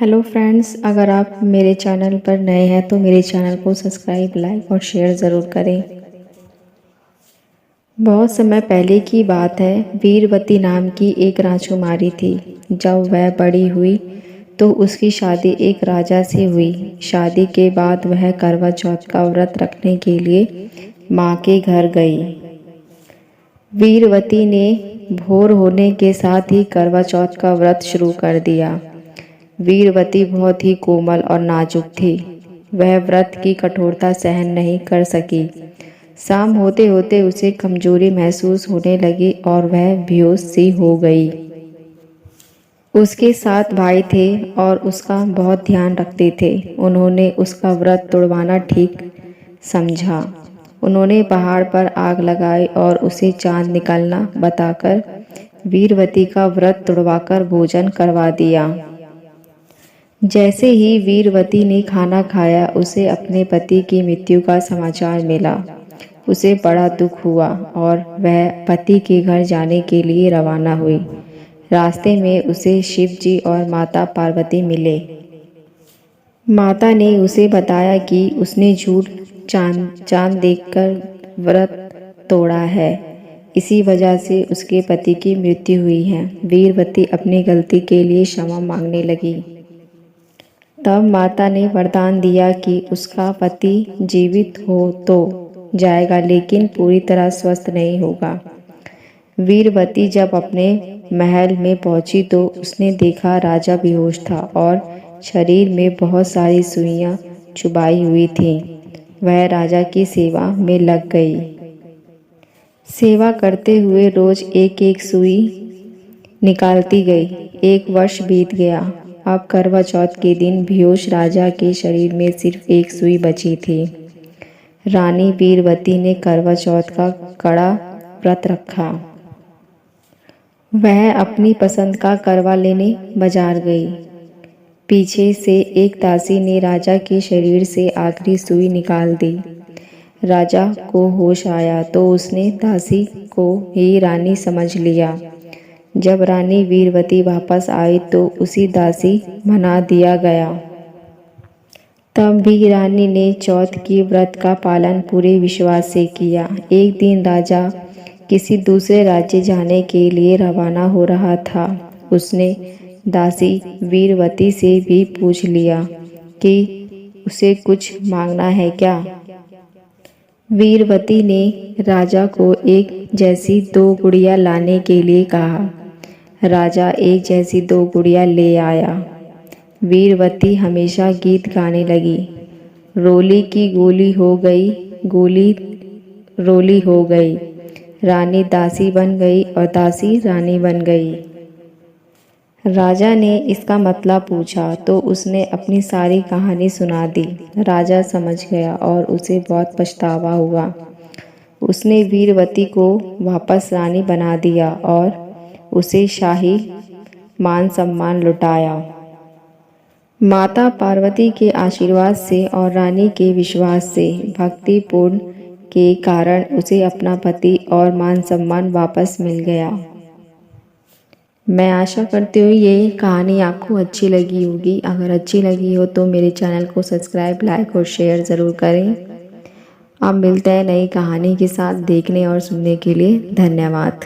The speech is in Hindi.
हेलो फ्रेंड्स, अगर आप मेरे चैनल पर नए हैं तो मेरे चैनल को सब्सक्राइब, लाइक और शेयर ज़रूर करें। बहुत समय पहले की बात है। वीरवती नाम की एक राजकुमारी थी। जब वह बड़ी हुई तो उसकी शादी एक राजा से हुई। शादी के बाद वह करवा चौथ का व्रत रखने के लिए माँ के घर गई। वीरवती ने भोर होने के साथ ही करवा चौथ का व्रत शुरू कर दिया। वीरवती बहुत ही कोमल और नाजुक थी। वह व्रत की कठोरता सहन नहीं कर सकी। शाम होते होते उसे कमजोरी महसूस होने लगी और वह बेहोश सी हो गई। उसके 7 भाई थे और उसका बहुत ध्यान रखते थे। उन्होंने उसका व्रत तोड़वाना ठीक समझा। उन्होंने पहाड़ पर आग लगाई और उसे चांद निकलना बताकर वीरवती का व्रत तोड़वाकर भोजन करवा दिया। जैसे ही वीरवती ने खाना खाया, उसे अपने पति की मृत्यु का समाचार मिला। उसे बड़ा दुख हुआ और वह पति के घर जाने के लिए रवाना हुई। रास्ते में उसे शिव जी और माता पार्वती मिले। माता ने उसे बताया कि उसने झूठ चांद देखकर व्रत तोड़ा है, इसी वजह से उसके पति की मृत्यु हुई है। वीरवती अपनी गलती के लिए क्षमा मांगने लगी। तब माता ने वरदान दिया कि उसका पति जीवित हो तो जाएगा, लेकिन पूरी तरह स्वस्थ नहीं होगा। वीरवती जब अपने महल में पहुंची तो उसने देखा राजा बेहोश था और शरीर में बहुत सारी सुइयां चुभाई हुई थीं। वह राजा की सेवा में लग गई। सेवा करते हुए रोज एक एक सुई निकालती गई। 1 वर्ष बीत गया। अब करवा चौथ के दिन बेहोश राजा के शरीर में सिर्फ एक सुई बची थी। रानी वीरवती ने करवा चौथ का कड़ा व्रत रखा। वह अपनी पसंद का करवा लेने बाजार गई। पीछे से एक दासी ने राजा के शरीर से आखिरी सुई निकाल दी। राजा को होश आया तो उसने दासी को ही रानी समझ लिया। जब रानी वीरवती वापस आई तो उसी दासी बना दिया गया। तब भी रानी ने चौथ की व्रत का पालन पूरे विश्वास से किया। एक दिन राजा किसी दूसरे राज्य जाने के लिए रवाना हो रहा था। उसने दासी वीरवती से भी पूछ लिया कि उसे कुछ मांगना है क्या। वीरवती ने राजा को एक जैसी 2 गुड़िया लाने के लिए कहा। राजा एक जैसी 2 गुड़िया ले आया। वीरवती हमेशा गीत गाने लगी। रोली की गोली हो गई, गोली रोली हो गई। रानी दासी बन गई और दासी रानी बन गई। राजा ने इसका मतलब पूछा तो उसने अपनी सारी कहानी सुना दी। राजा समझ गया और उसे बहुत पछतावा हुआ। उसने वीरवती को वापस रानी बना दिया और उसे शाही मान सम्मान लुटाया। माता पार्वती के आशीर्वाद से और रानी के विश्वास से भक्तिपूर्ण के कारण उसे अपना पति और मान सम्मान वापस मिल गया। मैं आशा करती हूँ ये कहानी आपको अच्छी लगी होगी। अगर अच्छी लगी हो तो मेरे चैनल को सब्सक्राइब, लाइक और शेयर ज़रूर करें। अब मिलते हैं नई कहानी के साथ। देखने और सुनने के लिए धन्यवाद।